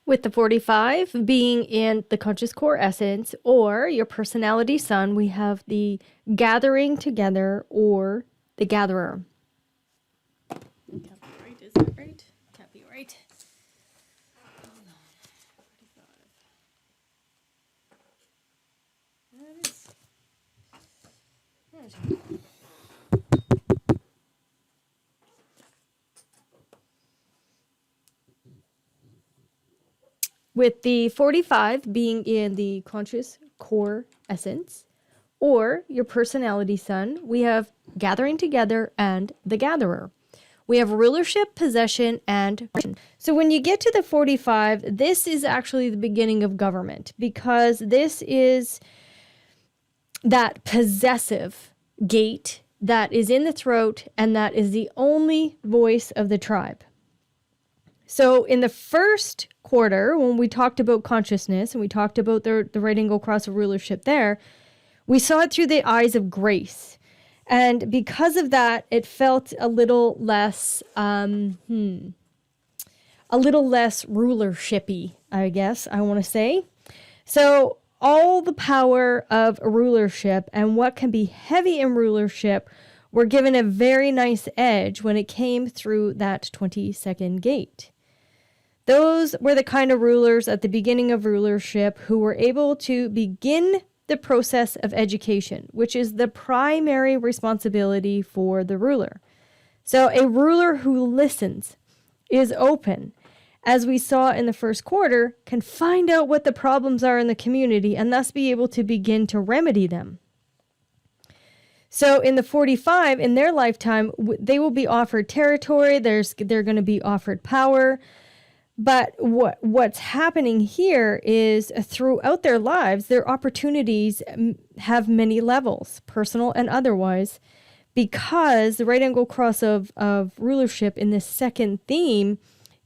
With the 45 being in the conscious core essence or your personality sun, we have the gathering together or the gatherer. Can't be right, is that right? Can't be right. Hold on. 45. That is. There's one. With the 45 being in the conscious core essence or your personality sun, we have gathering together and the gatherer. We have rulership, possession, and so when you get to the 45, this is actually the beginning of government because this is that possessive gate that is in the throat and that is the only voice of the tribe. So in the first quarter, when we talked about consciousness and we talked about the right angle cross of rulership there, we saw it through the eyes of grace. And because of that, it felt a little less rulershipy, I guess I want to say. So all the power of rulership and what can be heavy in rulership were given a very nice edge when it came through that 22nd gate. Those were the kind of rulers at the beginning of rulership who were able to begin the process of education, which is the primary responsibility for the ruler. So a ruler who listens, is open, as we saw in the first quarter, can find out what the problems are in the community and thus be able to begin to remedy them. So in the 45, in their lifetime, they will be offered territory, they're going to be offered power. But what's happening here is throughout their lives, their opportunities have many levels, personal and otherwise, because the right angle cross of rulership in this second theme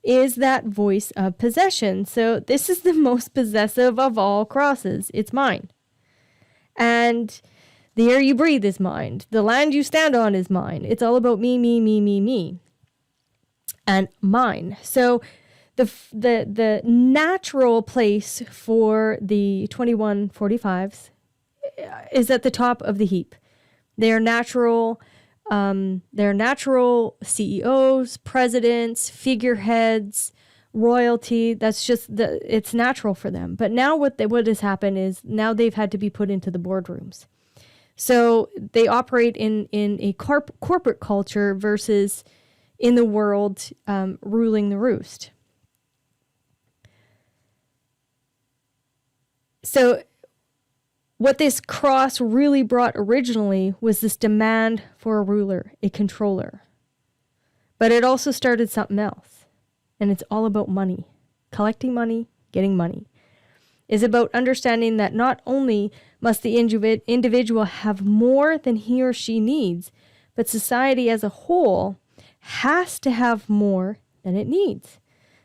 is that voice of possession. So this is the most possessive of all crosses. It's mine. And the air you breathe is mine. The land you stand on is mine. It's all about me, me, me, me, me. And mine. So the natural place for the 2145s is at the top of the heap. They're natural CEOs, presidents, figureheads, royalty. That's just it's natural for them. But now what has happened is now they've had to be put into the boardrooms. So they operate in a corporate culture versus in the world ruling the roost. So what this cross really brought originally was this demand for a ruler, a controller. But it also started something else. And it's all about money. Collecting money, getting money. It's about understanding that not only must the individual have more than he or she needs, but society as a whole has to have more than it needs.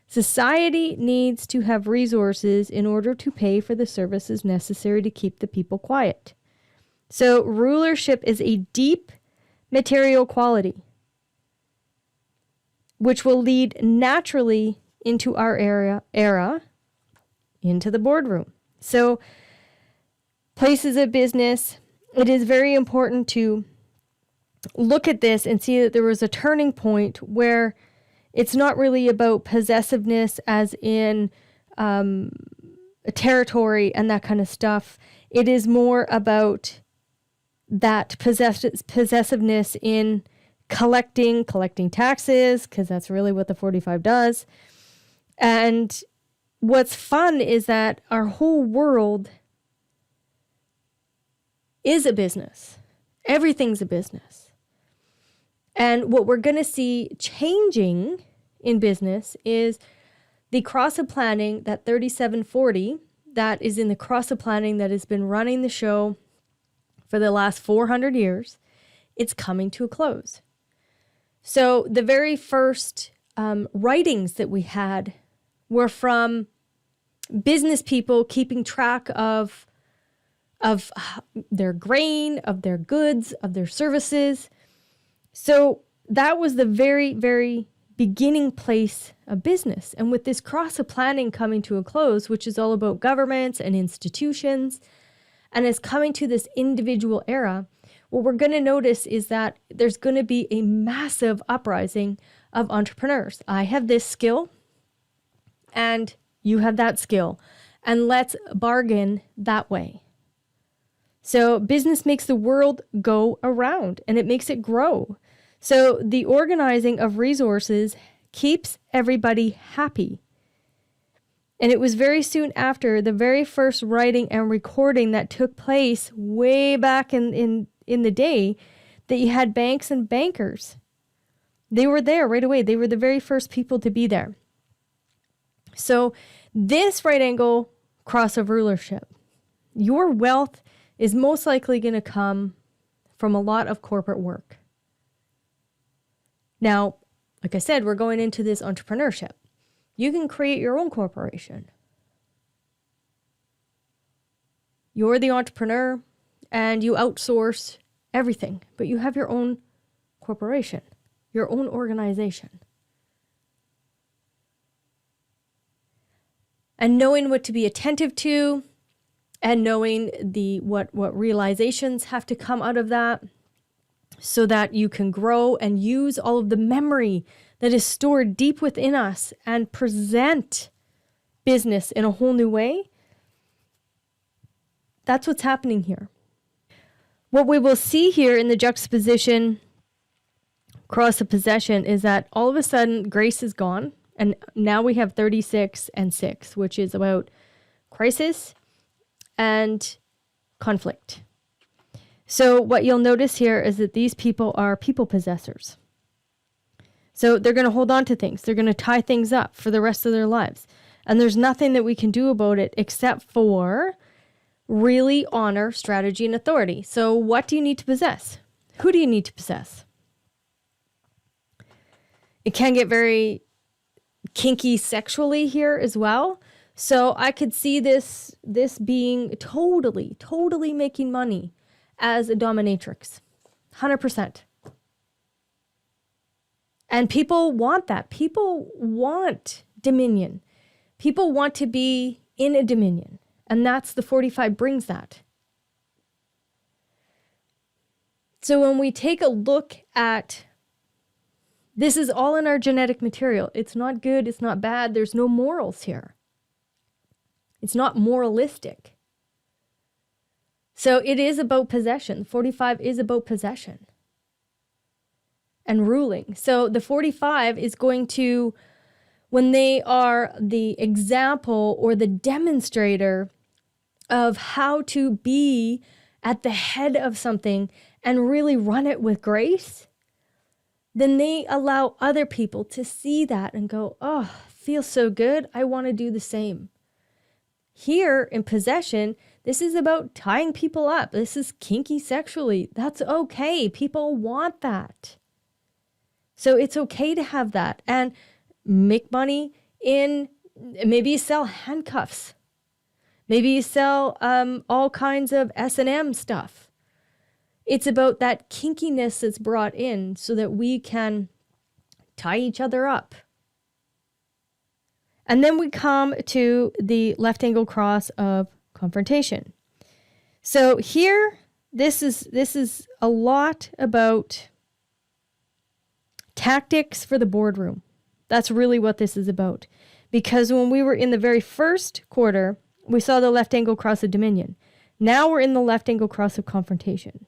Society needs to have resources in order to pay for the services necessary to keep the people quiet. So rulership is a deep material quality, which will lead naturally into our era, into the boardroom. So places of business, it is very important to look at this and see that there was a turning point where it's not really about possessiveness as in a territory and that kind of stuff. It is more about that possessiveness in collecting taxes, because that's really what the 45 does. And what's fun is that our whole world is a business. Everything's a business. And what we're going to see changing in business is the cross of planning, that 3740, that is in the cross of planning that has been running the show for the last 400 years. It's coming to a close. So the very first writings that we had were from business people keeping track of their grain, of their goods, of their services. So that was the very, very beginning place of business. And with this cross of planning coming to a close, which is all about governments and institutions, and is coming to this individual era, what we're going to notice is that there's going to be a massive uprising of entrepreneurs. I have this skill and you have that skill, and let's bargain that way. So business makes the world go around and it makes it grow. So the organizing of resources keeps everybody happy. And it was very soon after the very first writing and recording that took place way back in the day that you had banks and bankers. They were there right away. They were the very first people to be there. So this right angle cross of rulership, your wealth is most likely going to come from a lot of corporate work. Now, like I said, we're going into this entrepreneurship. You can create your own corporation. You're the entrepreneur and you outsource everything, but you have your own corporation, your own organization. And knowing what to be attentive to and knowing what realizations have to come out of that so that you can grow and use all of the memory that is stored deep within us and present business in a whole new way. That's what's happening here. What we will see here in the juxtaposition cross of possession is that all of a sudden grace is gone. And now we have 36 and 6, which is about crisis and conflict. So what you'll notice here is that these people are people possessors. So they're going to hold on to things. They're going to tie things up for the rest of their lives. And there's nothing that we can do about it except for really honor strategy and authority. So what do you need to possess? Who do you need to possess? It can get very kinky sexually here as well. So I could see this being totally making money as a dominatrix. 100%. And people want that. People want dominion. People want to be in a dominion. And that's the 45 brings that. So when we take a look at this is all in our genetic material. It's not good. It's not bad. There's no morals here. It's not moralistic. So it is about possession. 45 is about possession and ruling. So the 45 is going to, when they are the example or the demonstrator of how to be at the head of something and really run it with grace, then they allow other people to see that and go, oh, feels so good. I want to do the same. Here in possession, this is about tying people up. This is kinky sexually. That's okay. People want that. So it's okay to have that and make money in, maybe you sell handcuffs. Maybe you sell all kinds of S&M stuff. It's about that kinkiness that's brought in so that we can tie each other up. And then we come to the left angle cross of confrontation. So here, this is a lot about tactics for the boardroom. That's really what this is about. Because when we were in the very first quarter, we saw the left angle cross of dominion. Now we're in the left angle cross of confrontation.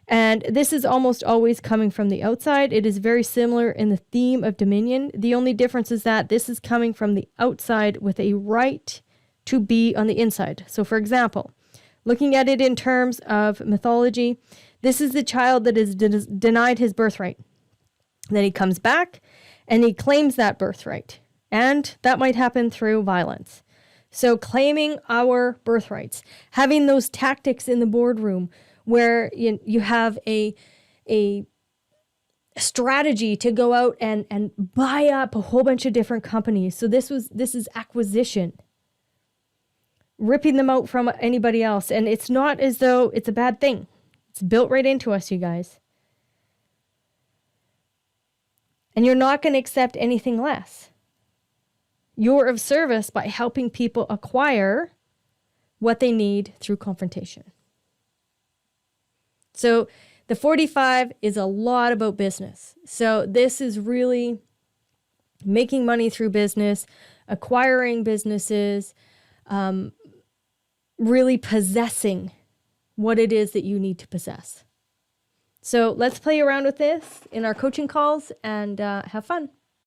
And this is almost always coming from the outside. It is very similar in the theme of dominion. The only difference is that this is coming from the outside with a right to be on the inside. So for example, looking at it in terms of mythology, this is the child that is denied his birthright. Then he comes back and he claims that birthright. And that might happen through violence. So claiming our birthrights, having those tactics in the boardroom where you have a strategy to go out and buy up a whole bunch of different companies. So this is acquisition, ripping them out from anybody else. And it's not as though it's a bad thing. It's built right into us, you guys. And you're not going to accept anything less. You're of service by helping people acquire what they need through confrontation. So the 45 is a lot about business. So this is really making money through business, acquiring businesses, really possessing what it is that you need to possess. So let's play around with this in our coaching calls and have fun.